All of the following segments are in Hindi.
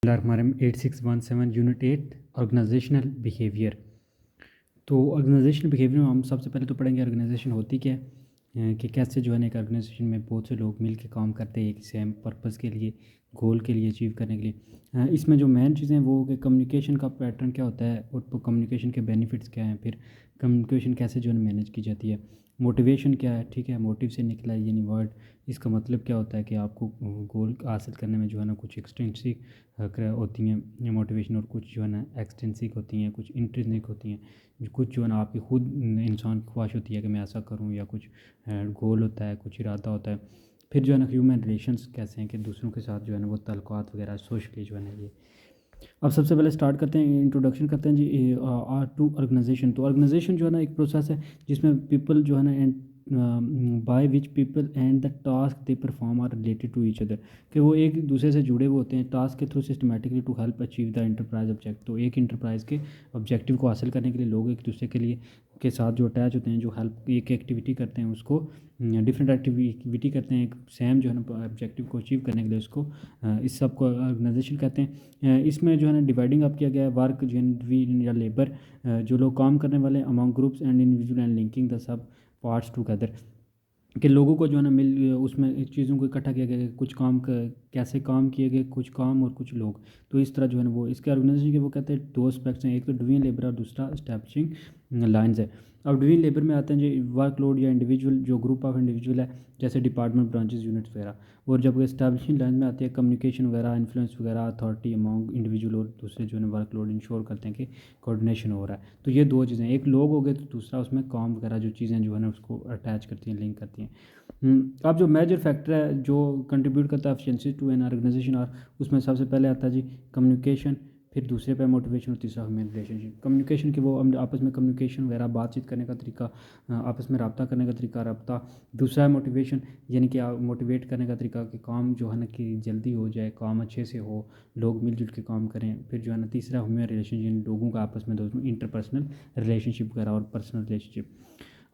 हमारे 8617 यूनिट 8 ऑर्गेनाइजेशनल बिहेवियर। तो ऑर्गेनाइजेशनल बिहेवियर में हम सबसे पहले तो पढ़ेंगे ऑर्गेनाइजेशन होती क्या है, कि कैसे जो है ना एक ऑर्गेनाइजेशन में बहुत से लोग मिल के काम करते हैं एक सेम पर्पस के लिए, गोल के लिए अचीव करने के लिए। इसमें जो मेन चीज़ें हैं वो कि कम्युनिकेशन का पैटर्न क्या होता है और तो कम्युनिकेशन के बेनिफिट्स क्या हैं, फिर कम्युनिकेशन कैसे जो है मैनेज की जाती है, मोटिवेशन क्या है, ठीक है, मोटिव से निकला है यानी वर्ड, इसका मतलब क्या होता है कि आपको गोल हासिल करने में जो है ना कुछ एक्सटेंसिक होती हैं मोटिवेशन और कुछ जो है ना एक्सटेंसिक होती हैं, कुछ इंट्रिंसिक होती हैं, कुछ जो है ना आपकी खुद इंसान की ख्वाहिश होती है कि मैं ऐसा करूं, या कुछ गोल होता है, कुछ इरादा होता है। फिर जो है ना ह्यूमन रिलेशंस कैसे हैं कि दूसरों के साथ जो है ना वो तल्लुकात वगैरह सोशली जो है ना ये। अब सबसे पहले स्टार्ट करते हैं, इंट्रोडक्शन करते हैं जी आर टू ऑर्गेनाइजेशन। तो ऑर्गेनाइजेशन जो है ना एक प्रोसेस है जिसमें पीपल जो है ना and by which people and the task they perform are related to each other, कि वो एक दूसरे से जुड़े हुए होते हैं टास्क के through systematically to help achieve the enterprise object. तो एक इंटरप्राइज के ऑब्जेक्टिव को हासिल करने के लिए लोग एक दूसरे के लिए के साथ जो अटैच होते हैं, जो हेल्प एक एक्टिविटी करते हैं उसको, डिफरेंट एक्टिविटी करते हैं एक सेम जो है ना ऑब्जेक्टिव को अचीव करने के लिए, उसको इस सब को ऑर्गेनाइजेशन कहते हैं। इसमें जो है ना डिवाइडिंग अप किया गया है वर्क जेनवी या लेबर, जो लोग काम करने वाले among groups and individual and linking the sub parts together, कि लोगों को जो है ना मिल उसमें चीज़ों को इकट्ठा किया गया कि कुछ काम कैसे काम किए गए, कुछ काम और कुछ लोग। तो इस तरह जो है ना वो इसके ऑर्गेनाइजेशन के वो कहते हैं दो एस्पेक्ट्स हैं, एक तो डूइंग लेबर और दूसरा एस्टैब्लिशिंग लाइंस है। अब डूइंग लेबर में आते हैं जो वर्कलोड या इंडिविजुअल जो ग्रुप ऑफ इंडिविजुअल है, जैसे डिपार्टमेंट ब्रांचेस यूनिट्स वगैरह। और जब एस्टैब्लिशिंग लाइन में आती है कम्युनिकेशन वगैरह, इन्फ्लुएंस वगैरह, अथॉरिटी अमॉन्ग इंडिविजुअल और दूसरे जो है वर्कलोड इंश्योर करते हैं कि कोऑर्डिनेशन हो रहा है। तो ये दो चीज़ें, एक लोग हो गए तो दूसरा उसमें काम वगैरह जो चीज़ें जो है ना उसको अटैच करती हैं, लिंक करती हैं। अब जो मेजर फैक्टर है जो कंट्रीब्यूट करता है एफिशिएंसी टू एन ऑर्गेनाइजेशन, और उसमें सबसे पहले आता है जी कम्युनिकेशन, फिर दूसरे पे मोटिवेशन और तीसरा ह्यूमन रिलेशनशिप। कम्युनिकेशन की वो आपस में कम्युनिकेशन वगैरह बातचीत करने का तरीका, आपस में रब्ता करने का तरीका रब्ता। दूसरा है मोटिवेशन, यानी कि मोटिवेट करने का तरीका कि काम जो है ना कि जल्दी हो जाए, काम अच्छे से हो, लोग मिलजुल के काम करें। फिर जो है ना तीसरा ह्यूमन रिलेशन, यानी लोगों का आपस में दोस्तों इंटरपर्सनल रिलेशनशिप वगैरह और पर्सनल रिलेशनशिप।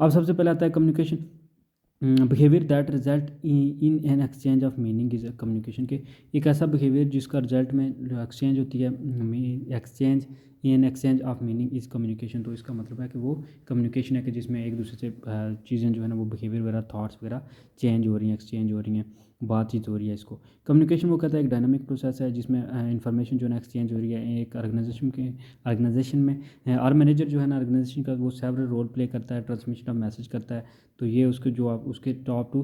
अब सबसे पहले आता है communication. Behaviour that result in an exchange of meaning is communication के, एक ऐसा बिहेवियर जिसका रिजल्ट में एक्सचेंज होती है, exchange in exchange of meaning is communication. तो इसका मतलब है कि वो कम्युनिकेशन है कि जिसमें एक दूसरे से चीज़ें जो है ना वो बिहेवियर वगैरह थाट्स वगैरह चेंज हो रही हैं, एक्सचेंज हो रही हैं, बातचीत हो रही है। इसको कम्युनिकेशन वो कहता है एक डायनामिक प्रोसेस है जिसमें इंफॉर्मेशन जो है ना एक्सचेंज हो रही है एक ऑर्गेनाइजेशन में। और मैनेजर जो है ना ऑर्गेनाइजेशन का वो सेवरल रोल प्ले करता है, ट्रांसमिशन ऑफ मैसेज करता है। तो ये उसके जो आप उसके टॉप टू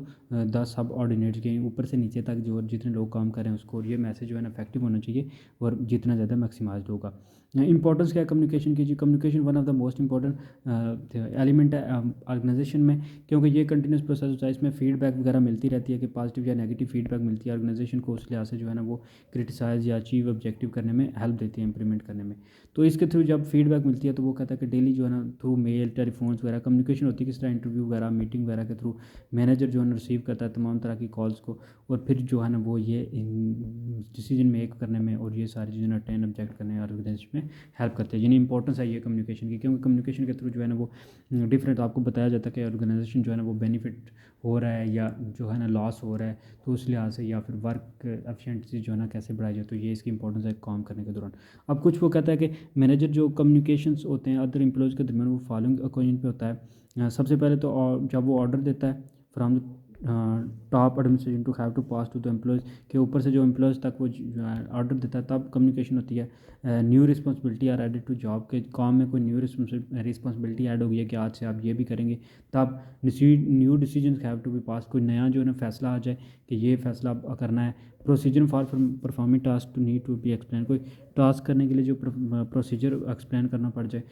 10 सब ऑर्डिनेट्स के ऊपर से नीचे तक जो जितने लोग काम कर रहे हैं उसको, और ये मैसेज जो है ना इफेक्टिव होना चाहिए और जितना ज़्यादा मैक्सिमाइज होगा। इंपॉर्टेंस क्या है कम्युनिकेशन की जी, communication one of the most important element है ऑर्गेनाइजेशन में, क्योंकि ये कंटिन्यूस प्रोसेस होता है, इसमें फीडबैक वगैरह मिलती रहती है कि पॉजिटिव या नेगेटिव फीडबैक मिलती है ऑर्गेनाइजेशन को, उस लिहाज से जो है ना वो क्रिटिसाइज या अचीव ऑब्जेक्टिव करने में हेल्प देती है, इंप्लीमेंट करने में। तो इसके थ्रू जब फीडबैक मिलती है तो वो कहता है कि डेली जो है ना थ्रू मेल टेलीफोन्स वगैरह कम्युनिकेशन होती है, किस तरह इंटरव्यू वगैरह मीटिंग वगैरह के थ्रू मैनेजर जो है ना रिसीव करता है तमाम तरह की कॉल्स को, और फिर जो है ना वो ये डिसीजन मेक करने में और ये सारी चीज़ें अटेंड ऑब्जेक्ट करने ऑर्गेनाइजेशन में हेल्प करते हैं। यानी इंपॉर्टेंस है ये कम्युनिकेशन की, क्योंकि कम्युनिकेशन के थ्रू जो है ना वो डिफरेंट आपको बताया जाता है कि ऑर्गेनाइजेशन जो है ना वो बेनिफिट हो रहा है या जो है ना लॉस हो रहा है, तो उस लिहाज से, या फिर वर्क एफिशिएंसी जो है ना कैसे बढ़ाई जाए, तो ये इसकी इंपॉर्टेंस है काम करने के दौरान। अब कुछ वो कहता है कि मैनेजर जो कम्युनिकेशंस होते हैं अदर एम्प्लॉयज़ के दरमियान वो फॉलोइंग ओकेजन पे होता है। सबसे पहले तो जब वो ऑर्डर देता है from top administration to have to pass to the employees, के ऊपर से जो एम्प्लॉयज़ तक वो ऑर्डर देता है, तब कम्युनिकेशन होती है। New responsibility are added to job, के काम में कोई न्यू रिस्पॉन्सिबिलिटी ऐड हो गई है कि आज से आप ये भी करेंगे, तब new decision have to be pass, कोई नया जो है ना फैसला आ जाए कि ये फैसला अब करना है। Procedure for performing task to need to be explain, कोई टास्क करने के लिए जो प्रोसीजर एक्सप्लेन करना पड़ जाए।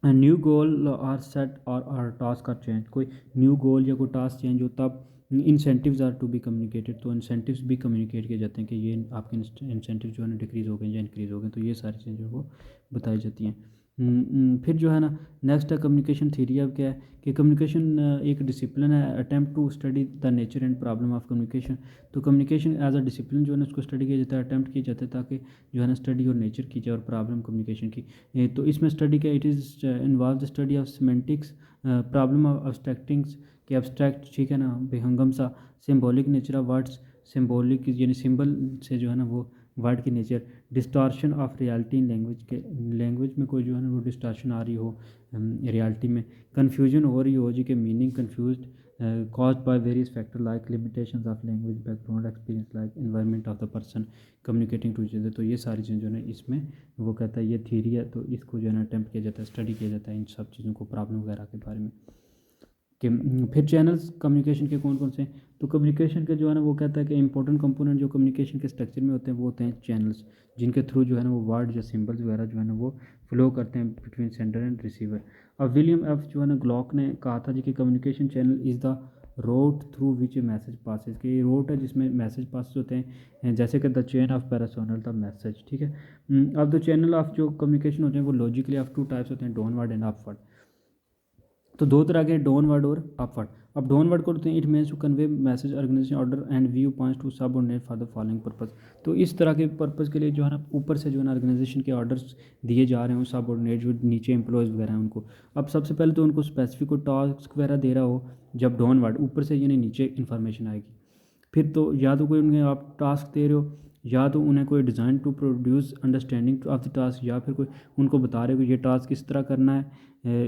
न्यू गोल आर सेट और टास्क आर चेंज, कोई न्यू गोल या कोई टास्क चेंज हो तब incentives are to be communicated, तो इंसेंटिव्स भी कम्युनिकेट किए जाते हैं कि ये आपके इंसेंटिव जो है ना डिक्रीज़ हो गए या इंक्रीज़ हो गए, तो ये सारी चीज़ें वो बताई जाती हैं। फिर जो है ना नेक्स्ट है कम्युनिकेशन थ्योरी। अब क्या है कि कम्युनिकेशन एक डिसिप्लिन है, attempt to study the nature and problem of communication. तो कम्युनिकेशन एज अ डिसिप्लिन जो है ना उसको स्टडी किया जाता है, अटेम्प्ट किया जाता है ताकि जो है ना स्टडी और नेचर की जाए और प्रॉब्लम कम्युनिकेशन की। तो इसमें स्टडी क्या, it is involve the study of semantics, problem of abstractings के अब्स्ट्रैक्ट, ठीक है ना, बेहंगम सा, symbolic nature of words, symbolic यानी सिंबल से जो है ना वो वर्ड की nature, distortion of reality in language में कोई जो है ना वो डिस्टॉर्शन आ रही हो रियलिटी में, कन्फ्यूजन हो रही हो जी के meaning confuse caused by various factors like limitations of language background experience like environment of the person communicating to each other। तो ये सारी चीज़ें जो है इसमें वो कहता है ये थ्योरी है, तो इसको जो है ना अटैम्प्ट किया जाता है, स्टडी किया जाता है इन सब चीज़ों को, प्रॉब्लम वगैरह के बारे में। कि फिर चैनल्स कम्युनिकेशन के कौन कौन से हैं, तो कम्युनिकेशन के जो है ना वो कहता है कि इंपॉर्टेंट कंपोनेंट जो कम्युनिकेशन के स्ट्रक्चर में होते हैं वो होते हैं चैनल्स, जिनके थ्रू जो है ना वो वर्ड या सिंबल्स वगैरह जो है ना वो फ्लो करते हैं बिटवीन सेंडर एंड रिसीवर। अब विलियम एफ जो है ना ग्लॉक ने कहा था जी कि communication channel is the road through which a message passes, कि रोड है जिसमें मैसेज पास होते हैं, जैसे कि the chain of personal the message, ठीक है। अब द चैनल ऑफ जो कम्युनिकेशन होते हैं वो लॉजिकली ऑफ टू टाइप्स होते हैं, डाउनवर्ड एंड अपवर्ड। तो दो तरह के, डाउनवर्ड और अपवर्ड। अब डाउनवर्ड को होते हैं it means to convey message organization order and view points to subordinate for the following purpose. तो इस तरह के पर्पस के लिए जो है ना ऊपर से जो है ना ऑर्गेनाइजेशन के ऑर्डर्स दिए जा रहे हो सबऑर्डिनेट, जो नीचे एम्प्लॉयज़ वगैरह हैं उनको। अब सबसे पहले तो उनको स्पेसिफिक को टास्क वगैरह दे रहा हो, जब डाउनवर्ड ऊपर से यानी नीचे इन्फॉर्मेशन आएगी। फिर तो या तो कोई उन्हें आप टास्क दे रहे हो, या तो उन्हें कोई design to produce understanding of the task, या फिर कोई उनको बता रहे हो कि ये टास्क किस तरह करना है,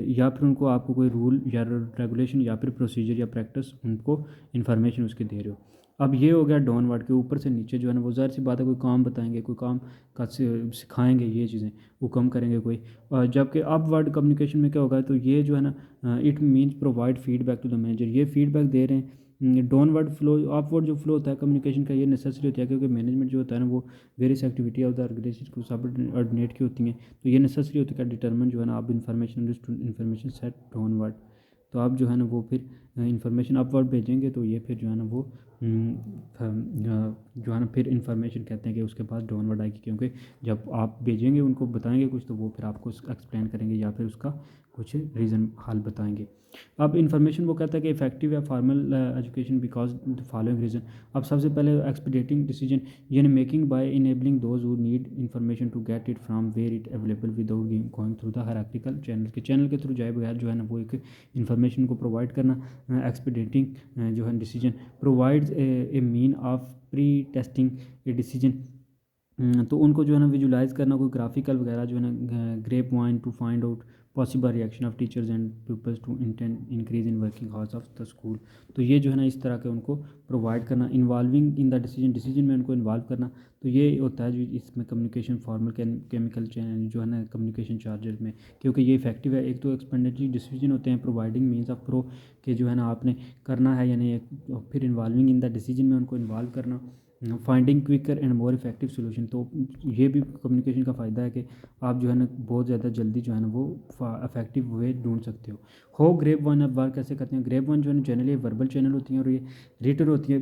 या फिर उनको आपको कोई रूल या रेगुलेशन या फिर प्रोसीजर या प्रैक्टिस उनको इन्फॉर्मेशन उसके दे रहे हो। अब ये हो गया डाउनवर्ड के, ऊपर से नीचे जो है ना वो ज़ाहिर सी बात है कोई काम बताएंगे, कोई काम का सिखाएंगे, ये चीज़ें हुक्म करेंगे कोई। जबकि अपवर्ड कम्युनिकेशन में क्या होगा, तो ये जो है ना it means provide feedback to the manager, ये फीडबैक दे रहे हैं। डाउनवर्ड फ्लो, अपवर्ड जो फ्लो होता है कम्युनिकेशन का, ये नेसेसरी होता है क्योंकि मैनेजमेंट जो होता है ना वो various activity of the organisation को सबऑर्डिनेट की होती हैं, तो ये नेसेसरी होती है डिटरमिन जो है ना आप इन्फॉर्मेशन सेट डाउनवर्ड। तो आप जो है ना वो फिर इंफॉर्मेशन अपवर्ड भेजेंगे, तो ये फिर जो है ना वो जो है ना फिर इंफॉर्मेशन कहते हैं कि उसके बाद डाउनवर्ड आएगी, क्योंकि जब आप भेजेंगे उनको बताएंगे कुछ तो वो फिर आपको एक्सप्लेन करेंगे या फिर उसका कुछ रीज़न हाल बताएंगे। अब इन्फॉर्मेशन वो कहता है कि इफेक्टिव है formal education because the following reason. अब सबसे पहले एक्सपीडिएटिंग डिसीजन यानी making by enabling those who need information to get it from where it available without going through the hierarchical channel के थ्रू जाए बगैर जो है ना वो एक इन्फॉर्मेशन को प्रोवाइड करना। एक्सपीडिएटिंग जो है decision provides a mean of pre tasting a decision. तो उनको जो है ना विजुलाइज करना, कोई ग्राफिकल वगैरह जो है ना grapevine to find out possible reaction of teachers and peoples to increase in working house of the school. तो ये जो है ना इस तरह के उनको प्रोवाइड करना, इन्वॉल्विंग इन द डिसीजन में उनको इन्वॉल्व करना। तो ये होता है जो इसमें कम्युनिकेशन फॉर्मल केमिकल चैनल जो है ना कम्युनिकेशन चार्जर में, क्योंकि ये इफेक्टिव है। एक तो एक्सपेंडिचरी डिसीजन होते हैं प्रोवाइडिंग मीन्स ऑफ प्रो के जो है ना आपने करना है, यानी फिर इन्वॉल्विंग इन द डिसीजन में उनको इन्वॉल्व करना। Finding quicker and more effective solution, तो ये भी कम्युनिकेशन का फ़ायदा है कि आप जो है ना बहुत ज़्यादा जल्दी जो है ना वो इफेक्टिव वे ढूंढ सकते हो ग्रेप वन अब बार कैसे करते हैं। ग्रेप वन जो है ना जनरली वर्बल चैनल होती हैं और ये रिटन होती है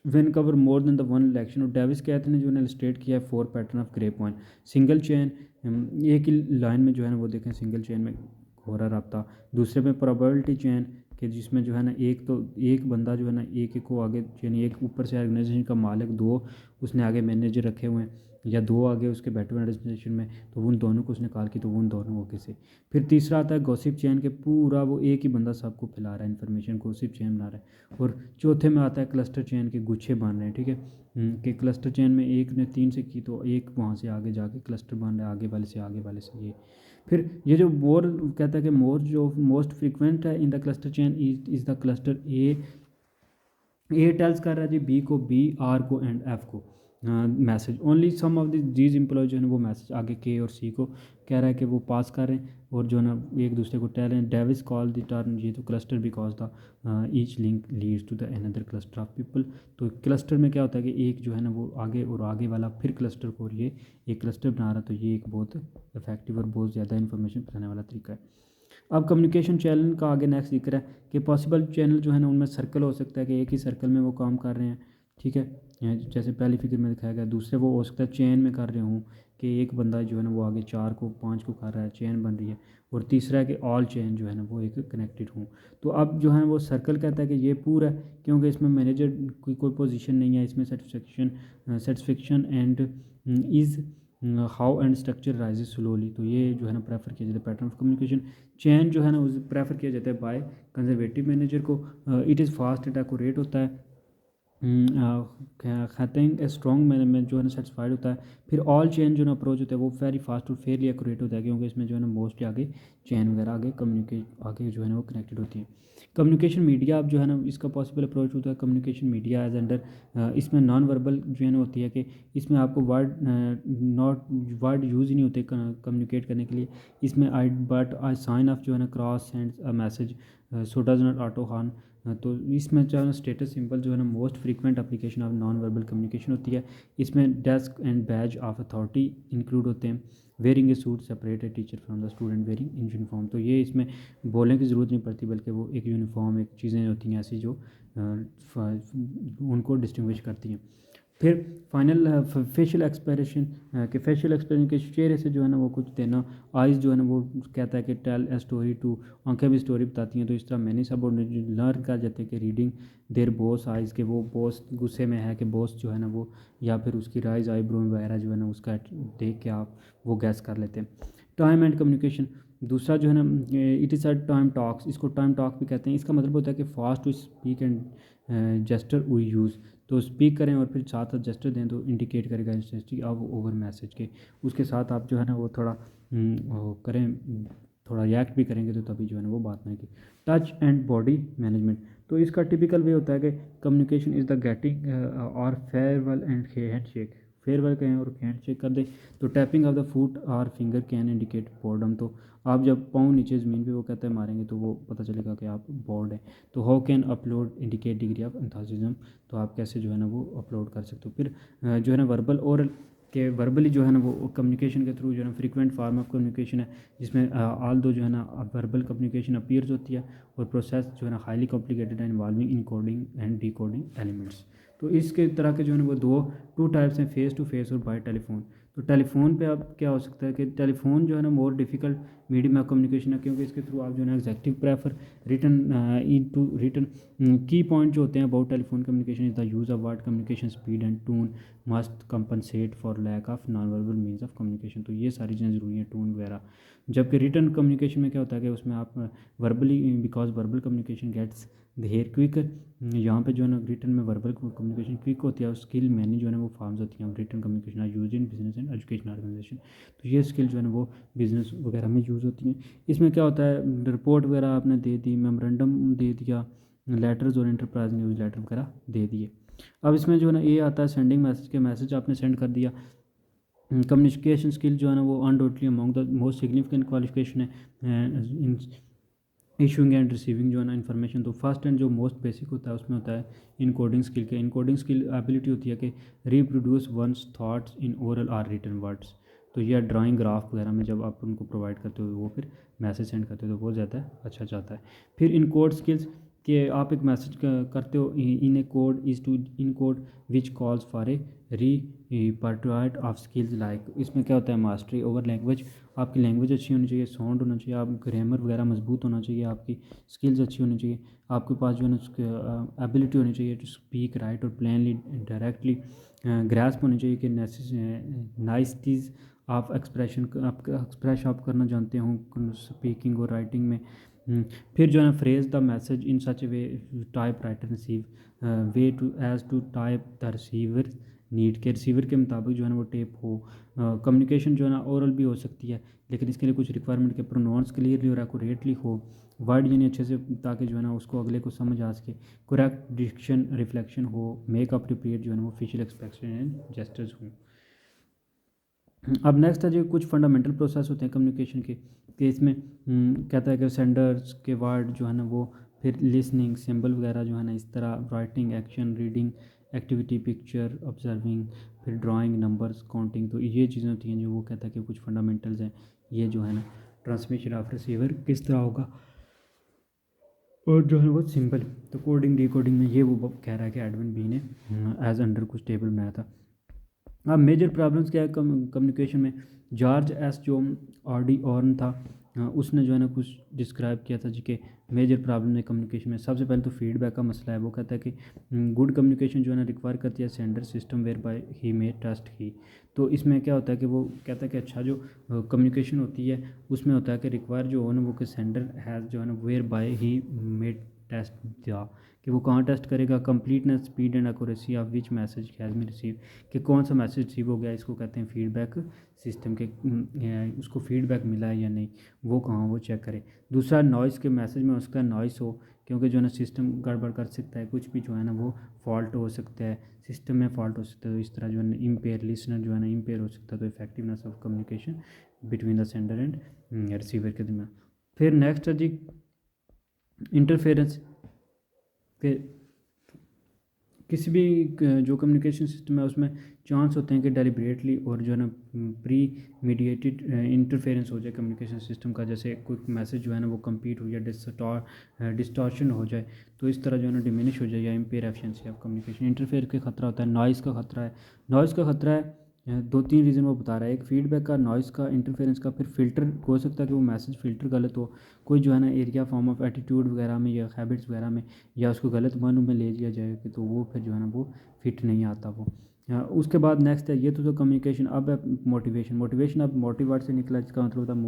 when cover more than the one election. और डेविस कहते हैं जो है स्टेट किया है 4 pattern of grapevine. Single chain, एक ही लाइन में जो है ना वो देखें सिंगल चैन में हो रहा रब्ता। दूसरे में प्रोबेबिलिटी चैन कि जिसमें जो है ना एक बंदा जो है ना एक को आगे, यानी एक ऊपर से ऑर्गेनाइजेशन का मालिक, 2 उसने आगे मैनेजर रखे हुए हैं, या 2 आगे उसके बैठे हुए ऑर्गेनाइजेशन में, तो उन दोनों को उसने कॉल की तो वो उन दोनों आगे से। फिर तीसरा आता है गॉसिप चैन के पूरा वो एक ही बंदा सबको फैला रहा है इन्फॉर्मेशन, गॉसिप चैन बना रहा है। और चौथे में आता है क्लस्टर चैन के गुच्छे बन रहे हैं, ठीक है। कि क्लस्टर चैन में एक ने 3 से की तो एक वहाँ से आगे जाके क्लस्टर बन रहा है, आगे वाले से ये। फिर ये जो मोर कहता है कि मोर जो मोस्ट फ्रीक्वेंट है in the cluster chain is the cluster A tells कर रहा है जी बी को, बी आर को एंड एफ को message. Only some of these employ जो है वो मैसेज आगे के और सी को कह रहा है कि वो पास कर रहे हैं और जो है ना एक दूसरे को टेल रहे हैं। डेविस कॉल द टर्म ये तो cluster because the each link leads to the another cluster of people. तो क्लस्टर में क्या होता है कि एक जो है ना वो आगे और आगे वाला फिर क्लस्टर को, और ये एक क्लस्टर बना रहा, तो ये एक बहुत इफेक्टिव और बहुत ज़्यादा इन्फॉर्मेशन फैलाने वाला तरीका है। अब कम्युनिकेशन चैनल का आगे नेक्स्ट जिक्र है कि पॉसिबल चैनल जो है ना उनमें सर्कल हो सकता है कि एक ही सर्कल में वो काम कर रहे हैं, ठीक है, जैसे पहली फिगर में दिखाया गया। दूसरे वो हो सकता है चेन में कर रहे हूँ कि एक बंदा जो है ना वो आगे 4 को 5 को कर रहा है, चेन बन रही है। और तीसरा है कि ऑल चेन जो है ना वो एक कनेक्टेड हूँ। तो अब जो है वो सर्कल कहता है कि ये पूरा है, क्योंकि इसमें मैनेजर की कोई पोजीशन नहीं है, इसमें satisfaction and is how and structure rises slowly. तो ये जो है ना प्रेफर किया जाता है पैटर्न ऑफ कम्युनिकेशन चैन जो है ना उसे प्रेफर किया जाता है बाय कंजर्वेटिव मैनेजर को। It is fast and accurate होता है खाते स्ट्रॉन्ग मैनेजमेंट जो है ना सेटिस्फाइड होता है। फिर ऑल चेन जो है ना अप्रोच होता है वो वेरी फास्ट और फेयरली एक्यूरेट होता है, क्योंकि इसमें जो है ना मोस्टली आगे चेन वगैरह आगे कम्युनिकेट आगे जो है ना वो कनेक्टेड होती है। कम्युनिकेशन मीडिया अब जो है ना इसका पॉसिबल अप्रोच होता है कम्युनिकेशन मीडिया एज अंडर। इसमें नॉन वर्बल जो है ना होती है कि इसमें आपको वर्ड यूज़ ही नहीं होते कम्युनिकेट करने के लिए। इसमें आई बट आई साइन ऑफ जो है ना cross sends a message so does not auto horn. तो इसमें जो है ना स्टेटस सिंबल जो है ना most frequent application of non verbal communication होती है। इसमें desk and Baij of authority include होते हैं। Wearing A suit separate a teacher from the student wearing in uniform. तो ये इसमें बोलने की ज़रूरत नहीं पड़ती, बल्कि वो एक यूनिफॉर्म एक चीज़ें होती हैं ऐसी जो उनको डिस्टिंग्विश करती हैं। फिर फाइनल फेशियल एक्सप्रेशन के फेशियल एक्सप्रेशन के चेहरे से जो है ना वो कुछ देना। आइज़ जो है ना वो कहता है कि टेल ए स्टोरी टू, आंखें भी स्टोरी बताती हैं। तो इस तरह मैंने सब लर्न कर जाते हैं कि रीडिंग देयर बॉस आइज़ के वो बॉस गुस्से में है कि बॉस जो है ना वो, या फिर उसकी राइज आईब्रो वगैरह जो है ना उसका देख के आप वो गैस कर लेते हैं। टाइम एंड कम्युनिकेशन दूसरा जो है ना it is a time talks, इसको टाइम टॉक भी कहते हैं। इसका मतलब होता है कि fast to speak and gesture we use. तो स्पीक करें और फिर साथ साथ जेस्टर दें तो इंडिकेट करेगा इंटेंसिटी ऑफ ओवर मैसेज के। उसके साथ आप जो है ना वो थोड़ा वो करें, थोड़ा रिएक्ट भी करेंगे तो तभी जो है ना वो बात बनेगी। टच एंड बॉडी मैनेजमेंट, तो इसका टिपिकल वे होता है कि कम्युनिकेशन इज़ द गेटिंग और farewell and hand shake. Farewell कहें और हैंड शेक कर दें। तो टैपिंग ऑफ द फुट और फिंगर कैन इंडिकेट बोर्डम। तो आप जब पाँव नीचे ज़मीन पे वो कहते हैं मारेंगे तो वो पता चलेगा कि आप बोर्ड हैं। तो how can upload indicate degree of enthusiasm. तो आप कैसे जो है ना वो अपलोड कर सकते हो। फिर जो है ना वर्बल ओरल के वर्बली जो है ना वो कम्युनिकेशन के थ्रू जो है ना फ्रीक्वेंट फॉर्म ऑफ कम्युनिकेशन है, जिसमें ऑल दो जो है ना वर्बल कम्युनिकेशन अपीयर्स होती है और प्रोसेस जो है ना हाईली कॉम्प्लिकेटेड है involving encoding and decoding elements. तो इसके तरह के जो है ना वो टू टाइप्स हैं, फेस टू फेस और बाय टेलीफोन। तो टेलीफोन पे अब क्या हो सकता है कि टेलीफोन जो है ना more difficult medium of communication है, क्योंकि इसके थ्रू आप जो है ना executive prefer return in to return की पॉइंट जो होते हैं about telephone communication is the use of word communication speed and tone must compensate for lack of non verbal means of communication. तो ये सारी चीज़ें ज़रूरी हैं, टून वगैरह। जबकि रिटर्न कम्युनिकेशन में क्या होता है कि उसमें आप verbally because verbal communication gets there quicker. यहाँ पे जो है ना रिटर्न में वर्बल कम्युनिकेशन क्विक होती है और स्किल मैनी जो है ना वो फॉर्म्स होती हैं। Return communication are use in business and education organisation. तो ये स्किल जो है ना वो बिज़नेस वगैरह में यूज़ होती हैं। इसमें क्या होता है रिपोर्ट वगैरह आपने दे दी, मेमोरेंडम दे दिया, लेटर्स और इंटरप्राइज न्यूज़ लेटर वगैरह दे दिए। अब इसमें जो है ना ये आता है सेंडिंग मैसेज के, मैसेज आपने सेंड कर दिया। कम्युनिकेशन स्किल जो है ना वो undoubtedly among the most significant qualification है इन इशूइंग एंड रिसीविंग जो है ना इन्फॉर्मेशन। तो फर्स्ट एंड जो मोस्ट बेसिक होता है उसमें होता है इनकोडिंग स्किल के। इनकोडिंग स्किल एबिलिटी होती है कि reproduce one's thoughts in oral or written words. तो यह ड्राइंग ग्राफ वगैरह में जब आप उनको प्रोवाइड करते हो वो फिर मैसेज सेंड करते हो तो वो ज़्यादा अच्छा जाता है। फिर इन कोड स्किल्स कि आप एक मैसेज करते हो in a code is to encode which calls for a repertoire of skills like. इसमें क्या होता है मास्टरी ओवर लैंग्वेज। आपकी लैंग्वेज अच्छी होनी चाहिए, साउंड होना चाहिए, आप ग्रामर वगैरह मजबूत होना चाहिए, आपकी स्किल्स अच्छी होनी चाहिए, आपके पास जो है ना एबिलिटी होनी चाहिए टू स्पीक राइट और प्लेनली डायरेक्टली। ग्रास्प होनी चाहिए कि नाइसिटीज़ आप एक्सप्रेशन आप एक्सप्रेस आप करना जानते हो स्पीकिंग और राइटिंग में। फिर जो है ना phrase the message in such way type writer receive way to as to type the receiver need के। रिसीवर के मुताबिक जो है ना वो टेप हो। कम्युनिकेशन जो है ना ओरल भी हो सकती है, लेकिन इसके लिए कुछ रिक्वायरमेंट के प्रोनाउंस क्लियरली और एक्यूरेटली हो, वर्ड यानी अच्छे से, ताकि जो है ना उसको अगले को समझ आ सके। करेक्ट डिक्शन रिफ्लेक्शन हो, मेक अप्रोप्रिएट जो है ना वो फेशियल एक्सप्रेशन एंड जेस्टर्स हों। अब नेक्स्ट है जो कुछ फंडामेंटल प्रोसेस होते हैं कम्युनिकेशन के, कि इसमें कहता है कि सेंडर्स के वर्ड जो है ना वो, फिर लिसनिंग सिंबल वगैरह जो है ना इस तरह, writing action reading activity picture observing, फिर ड्राइंग नंबर्स काउंटिंग। तो ये चीज़ें होती हैं जो वो कहता है कि कुछ फंडामेंटल्स हैं। ये जो है ना ट्रांसमिशन ऑफ रिसीवर किस तरह होगा, और जो है वो सिंपल। तो कोडिंग डिकोडिंग में ये वो कह रहा है कि एडविन बी ने एज अंडर कुछ टेबल बनाया था। अब मेजर प्रॉब्लम्स क्या है कम्युनिकेशन में। जॉर्ज एस जो ऑडी ऑर्न था, उसने जो है ना कुछ डिस्क्राइब किया था जी के मेजर प्रॉब्लम है कम्युनिकेशन में। सबसे पहले तो फीडबैक का मसला है। वो कहता है कि गुड कम्युनिकेशन जो है ना रिक्वायर करती है sender system whereby he may trust he. तो इसमें क्या होता है कि वो कहता है कि अच्छा जो कम्युनिकेशन होती है उसमें होता है कि रिक्वायर जो हो ना वो कि सेंडर हैज़ जो है ना whereby he may test दिया, कि वो कहाँ टेस्ट करेगा, completeness, speed and accuracy of which message has been receive, कि कौन सा मैसेज रिसीव हो गया, इसको कहते हैं फीडबैक सिस्टम के, उसको फीडबैक मिला है या नहीं, वो कहाँ वो चेक करे। दूसरा नॉइज़ के मैसेज में उसका नॉइस हो, क्योंकि जो है ना सिस्टम गड़बड़ कर सकता है, कुछ भी जो है ना वो फॉल्ट हो सकता है, सिस्टम में फॉल्ट हो सकता है, तो इस तरह जो है ना इम्पेयर लिसनर जो है ना इम्पेयर हो सकता है, तो effectiveness of communication between the sender and receiver के दरमियान। फिर नेक्स्ट है जी इंटरफेरेंस, कि किसी भी जो कम्युनिकेशन सिस्टम है उसमें चांस होते हैं कि डेलिब्रेटली और जो है ना प्री मीडिएटेड इंटरफेरेंस हो जाए कम्युनिकेशन सिस्टम का, जैसे कोई मैसेज जो है ना वो कंप्लीट हो जाए, डिस्टॉर्शन हो जाए, तो इस तरह जो है ना डिमिनिश हो जाए या empire efficiency of communication. Interfere का खतरा होता है, नॉइज़ का खतरा है। नॉइज़ का खतरा है, दो तीन रीज़न वो बता रहा है, एक फीडबैक का, नॉइज़ का, इंटरफेरेंस का। फिर फ़िल्टर हो सकता है कि वो मैसेज फ़िल्टर गलत हो, कोई जो है ना एरिया फॉर्म ऑफ एटीट्यूड वगैरह में या हैबिट्स वगैरह में, या उसको गलत मानों में ले लिया जाए कि तो वो फिर जो है ना वो फिट नहीं आता वो। उसके बाद नेक्स्ट है, ये तो कम्युनिकेशन। अब है मोटिवेशन। मोटिवेशन अब मोटिव वर्ड से निकला, जिसका मतलब होता है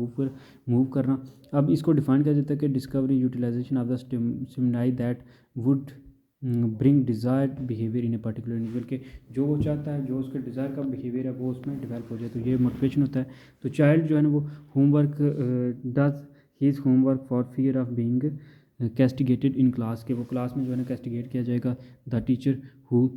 मूव करना। अब इसको डिफाइन किया जाता है कि discovery utilisation of the stimuli that would bring desired behaviour in a particular individual, के जो वो चाहता है, जो उसके डिज़ायर का बिहेवियर है वो उसमें डेवलप हो जाए, तो ये मोटिवेशन होता है। तो चाइल्ड जो है ना वो homework does his homework for fear of being castigated in class, के वो क्लास में जो है ना कैस्टिगेट किया जाएगा। The teacher who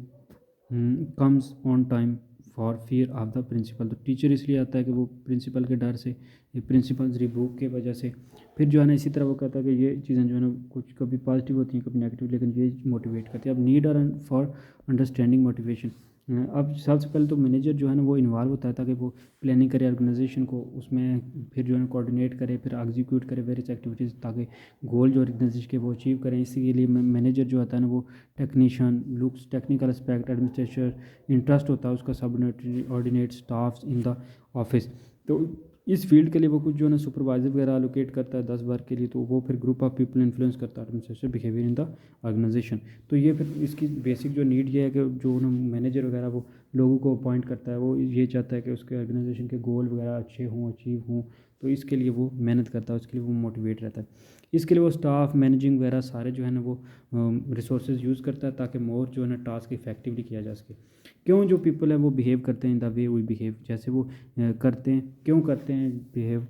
comes on time for fear of the principal, तो टीचर इसलिए आता है कि वो प्रिंसिपल के डर से, प्रिंसिपल्स रिबूक के वजह से। फिर जो है ना इसी तरह वो कहता है कि ये चीज़ें जो है ना कुछ कभी पॉजिटिव होती हैं, कभी नेगेटिव, लेकिन ये मोटिवेट करती है। अब नीड और फॉर अंडरस्टैंडिंग मोटिवेशन। अब सबसे पहले तो मैनेजर जो है ना वो इन्वॉल्व होता है, ताकि वो प्लानिंग करे ऑर्गेनाइजेशन को, उसमें फिर जो है ना कोऑर्डिनेट करे, फिर एग्जीक्यूट करे वेरियस एक्टिविटीज़, ताकि गोल जो ऑर्गेनाइजेशन के वो अचीव करें। इसी के लिए मैनेजर जो होता है ना वो technician looks technical aspect, administration interest होता है उसका, subordinate staffs in the office. तो इस फील्ड के लिए वो कुछ जो है ना सुपरवाइजर वगैरह एलोकेट करता है 10 वर्क के लिए, तो वो फिर ग्रुप ऑफ पीपल इन्फ्लुएंस करता है administration behaviour in the organisation. तो ये फिर इसकी बेसिक जो नीड ये है कि जो ना मैनेजर वगैरह वो लोगों को अपॉइंट करता है, वो ये चाहता है कि उसके ऑर्गेनाइजेशन के गोल वगैरह अच्छे हों, अचीव हों, तो इसके लिए वो मेहनत करता है, उसके लिए वो मोटिवेट रहता है। इसके लिए वो स्टाफ मैनेजिंग वगैरह सारे जो है ना वो रिसोर्सेज यूज़ करता है, ताकि मोर जो है ना टास्क इफेक्टिवली किया जा सके। क्यों जो पीपल है वो बिहेव करते हैं in the way we behave, जैसे वो करते हैं, क्यों करते हैं बिहेव,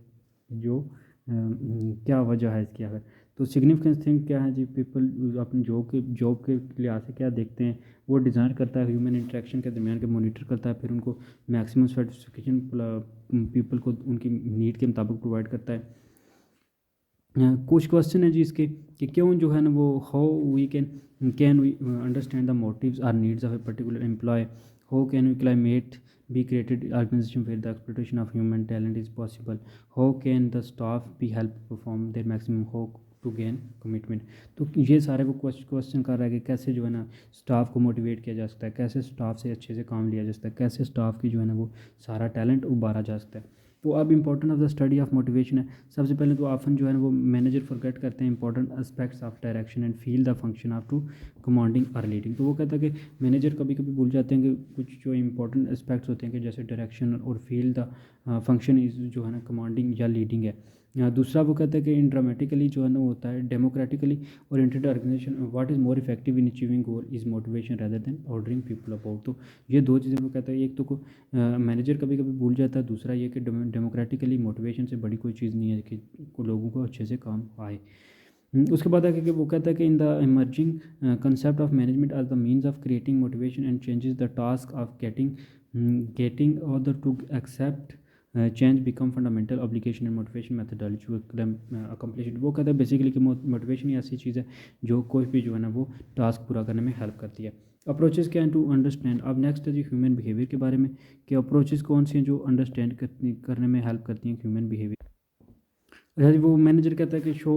जो क्या वजह है इसकी। अगर तो सिग्निफिकेंस थिंग क्या है जी, पीपल अपनी जॉब के लिहाज से क्या देखते हैं, वो डिज़ाइन करता है ह्यूमन इंटरेक्शन के दरमियान के, मॉनिटर करता है, फिर उनको मैक्सिमम सेटिस्फिकेशन पीपल को उनकी नीड के मुताबिक प्रोवाइड करता है। कुछ क्वेश्चन है जी इसके, कि क्यों जो है ना वो how we can we understand the motives और needs of a particular employ, how can we climate be created organization where the exploitation of human talent is possible, how can the staff be helped perform their maximum, how to gain commitment। तो ये सारे वो क्वेश्चन कर रहा है कि कैसे जो है ना स्टाफ को मोटिवेट किया जा सकता है, कैसे स्टाफ से अच्छे से काम लिया जा सकता है, कैसे स्टाफ की जो है ना वो सारा टैलेंट उबारा जा सकता है। तो अब important of the study of motivation है। सबसे पहले तो ऑफन जो है ना वो मैनेजर फॉरगेट करते हैं important aspects of direction and feel the function of to commanding और लीडिंग। तो वो कहता है कि मैनेजर कभी कभी भूल जाते हैं कि कुछ जो इंपॉर्टेंट एस्पेक्ट्स होते हैं, कि जैसे डायरेक्शन और फील द फंक्शन इज जो है ना कमांडिंग या लीडिंग है। दूसरा वो कहता है कि इन ड्रामेटिकली जो है ना वो होता है democratically oriented organisation, what is more effective in achieving goal is motivation rather than ordering people about. तो ये दो चीज़ें वो कहता है, एक तो मैनेजर कभी कभी भूल जाता है, दूसरा ये कि डेमोक्रेटिकली मोटिवेशन से बड़ी कोई चीज़ नहीं है कि लोगों को अच्छे से काम आए। उसके बाद आगे कि वो कहता है कि in the emerging concept of management as the means of creating motivation and changes the task of getting other to accept change become fundamental obligation and motivation methodology to accomplish it. वो कहता है बेसिकली कि मोटिवेशन ही ऐसी चीज़ है जो कोई भी जो है ना वो टास्क पूरा करने में हेल्प करती है। अप्रोचेस क्या हैं टू अंडरस्टैंड। अब नेक्स्ट है जी ह्यूमन बिहेवियर के बारे में, कि अप्रोचेस कौन सी हैं जो अंडरस्टैंड करने में हेल्प करती हैं ह्यूमन बिहेवियर। अच्छा जी, वो मैनेजर कहता है कि show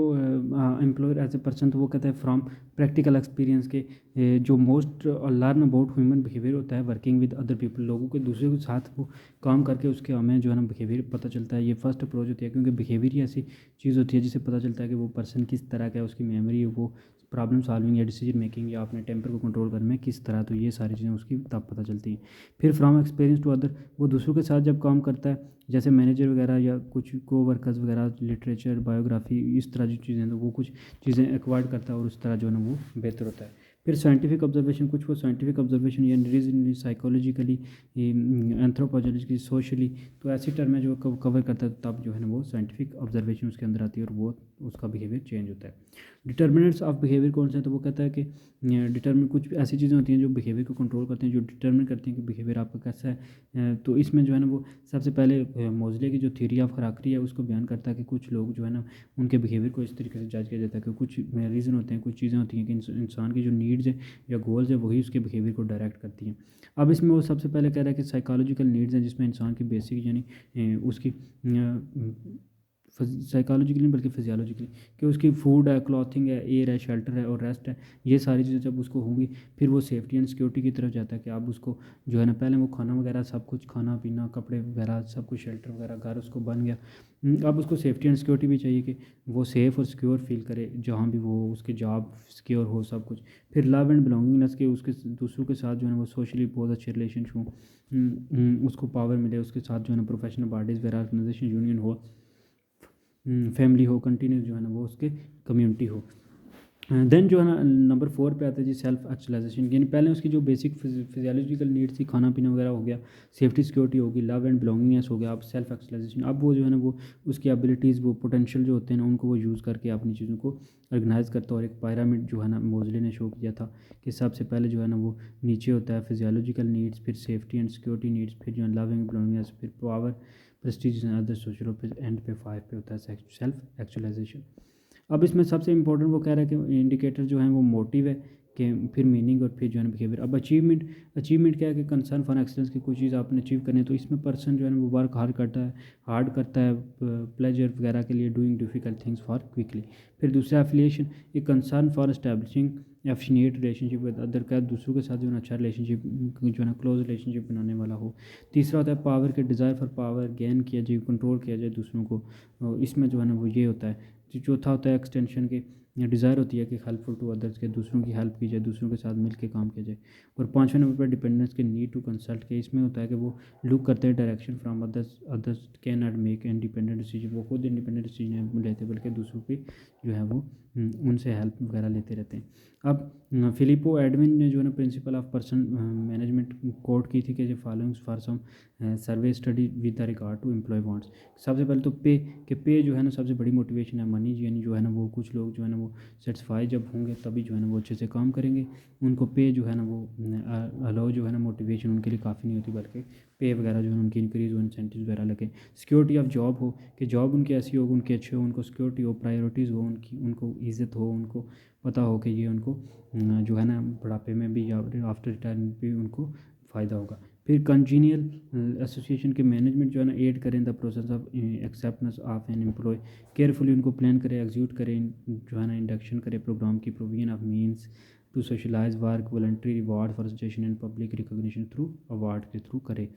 employer as a person, तो वो कहता है फ्रॉम प्रैक्टिकल एक्सपीरियंस के जो most learn about human behaviour होता है वर्किंग विद अदर पीपल, लोगों के दूसरे के साथ वो काम करके उसके हमें जो है ना बिहेवियर पता चलता है। ये फर्स्ट अप्रोच होती है, क्योंकि बिहेवियर ही ऐसी चीज़ होती है जिससे पता चलता है कि वो पर्सन किस तरह का है, उसकी मेमोरी, वो प्रॉब्लम सॉल्विंग या डिसीजन मेकिंग या अपने टेम्पर को कंट्रोल करने में किस तरह, तो ये सारी चीज़ें उसकी तब पता चलती हैं। फिर फ्रॉम एक्सपीरियंस टू अदर, वो दूसरों के साथ जब काम करता है, जैसे मैनेजर वगैरह या कुछ को वर्कर्स वगैरह, लिटरेचर, बायोग्राफी, इस तरह की चीज़ें, तो वो कुछ चीज़ें एक्वायर्ड करता है और उस तरह जो है ना वो बेहतर होता है। फिर साइंटिफिक ऑब्जर्वेशन, कुछ वो साइंटिफिक ऑब्जर्वेशन या रीजनली, साइकोलॉजिकली, एंथ्रोपोलॉजिकली, सोशली, तो ऐसी टर्म है जो कवर करता है, तब जो है ना वो साइंटिफिक ऑब्जर्वेशन उसके अंदर आती है और वो उसका बिहेवियर चेंज होता है। डिटर्मिनेंट्स ऑफ बिहेवियर कौन से हैं, तो वो कहता है कि डिटर्मिन कुछ ऐसी चीज़ें होती हैं जो बिहेवियर को कंट्रोल करते हैं, जो डिटर्मिन करती हैं कि बिहेवियर आपका कैसा है। तो इसमें जो है ना वो सबसे पहले मोज़ले की जो थ्योरी ऑफ हराकरी है उसको बयान करता है कि कुछ लोग जो है ना उनके बिहेवियर को इस तरीके से जज किया जाता है कि कुछ रीज़न होते हैं, कुछ चीज़ें होती हैं कि इंसान की जो नीड्स है या गोल्स है वही उसके बिहेवियर को डायरेक्ट करती हैं। अब इसमें वो सबसे पहले कह रहा है कि साइकोलॉजिकल नीड्स हैं, जिसमें इंसान की बेसिक यानी उसकी साइकोलॉजिकली नहीं बल्कि फिजियोलॉजिकली, कि उसकी फूड है, क्लॉथिंग है, एयर है, शेल्टर है और रेस्ट है, ये सारी चीज़ें जब उसको होंगी फिर वो सेफ्टी एंड सिक्योरिटी की तरफ जाता है कि आप उसको जो है ना पहले वो खाना वगैरह सब कुछ, खाना पीना, कपड़े वगैरह सब कुछ, शेल्टर वगैरह, घर उसको बन गया। अब उसको सेफ्टी एंड सिक्योरिटी भी चाहिए कि वो सेफ़ और सिक्योर फील करे जहाँ भी वो, उसके जॉब सिक्योर हो सब कुछ। फिर लव एंड बिलोंगिंगनेस के, उसके दूसरों के साथ जो है वो सोशली बहुत अच्छे रिलेशन हो, उसको पावर मिले, उसके साथ जो है ना प्रोफेशनल बॉडीज़ वगैरह, ऑर्गेनाइजेशन, यूनियन हो, फैमिली हो, कंटिन्यूस जो है ना वो उसके कम्युनिटी हो। देन जो है ना नंबर 4 पे आता है जी सेल्फ एक्चुअलाइजेशन, यानी पहले उसकी जो बेसिक फिजियोलॉजिकल नीड्स थी, खाना पीना वगैरह हो गया, सेफ्टी सिक्योरिटी होगी, लव एंड बिलोंगिंगनेस हो गया, अब सेल्फ एक्चुअलाइजेशन, अब वो जो है ना वो उसकी एबिलिटीज़, वो पोटेंशियल जो होते हैं ना उनको वो यूज़ करके अपनी चीज़ों को ऑर्गेनाइज करता है। और एक पिरामिड जो है ना मोज़ले ने शो किया था कि सबसे पहले जो है ना वो नीचे होता है फिजियोलॉजिकल नीड्स, फिर सेफ्टी एंड सिक्योरिटी नीड्स, फिर जो है लव एंड बिलोंगिंगनेस, फिर power, Prestige and other social, फिर एंड पे 5 पे होता है सेल्फ एक्चुअलाइजेशन। अब इसमें सबसे इंपॉर्टेंट वो कह रहा है कि इंडिकेटर जो है वो मोटिव है, कि फिर मीनिंग और फिर जो है बिहेवियर। अब अचीवमेंट क्या है कि कंसर्न फॉर एक्सलेंस की कोई चीज़ आपने अचीव करनी है तो इसमें पर्सन जो है वो वर्क हार्ड करता है प्लेजर वगैरह के लिए, doing difficult things for quickly. फिर दूसरा एफिलिएशन, ये concern for establishing efficient relationship with other, का दूसरों के साथ जो है अच्छा रिलेशनशिप जो है ना क्लोज रिलेशनशिप बनाने वाला हो। तीसरा होता है पावर के, डिज़ायर फॉर पावर, गेन किया जाए, कंट्रोल किया जाए दूसरों को, इसमें जो है ना वो ये होता है। जो चौथा होता है एक्सटेंशन के, डिज़ायर होती है कि हेल्पफुल टू अदर्स, के दूसरों की हेल्प की जाए, दूसरों के साथ मिल के काम किया जाए। और पाँचवें नंबर पर डिपेंडेंस के, नीड टू कंसल्ट के, इसमें होता है कि वो लुक करते हैं direction from others can not make independent decision, वो खुद इंडिपेंडेंट डिसीजन लेते बल्कि दूसरों की जो है वो उनसे हेल्प वगैरह लेते रहते हैं। अब फिलिपो एडविन ने जो है ना principle of person management quote की थी कि following for some survey study with the regard to employ wants. सबसे पहले तो पे जो है ना सबसे बड़ी मोटिवेशन है, मनी यानी जो है ना वो कुछ लोग जो है ना वो सेटिस्फाई जब होंगे तभी जो है ना वो अच्छे से काम करेंगे। उनको पे जो है ना वो अलाउ जो है ना मोटिवेशन उनके लिए काफ़ी नहीं होती, बल्कि पे वगैरह जो है उनकी इंक्रीज़ हो, इंसेंटिव वगैरह लगे। सिक्योरिटी ऑफ जॉब हो, कि जॉब उनकी ऐसी हो, उनके अच्छे हो, उनको सिक्योरिटी हो, प्रायोरिटीज़ हो उनकी, उनको इज़्ज़त हो, उनको पता हो कि ये उनको जो है ना बुढ़ापे में भी या आफ्टर रिटायरमेंट भी उनको फ़ायदा होगा। फिर कंजीनियल एसोसिएशन के मैनेजमेंट जो है ना एड करें the process of acceptance of an employ, carefully उनको प्लान करें, एग्जीक्यूट करें, जो है ना इंडक्शन करें प्रोग्राम की, provision of means to socialise work, voluntary reward for suggestion and public recognition through award के थ्रू करे।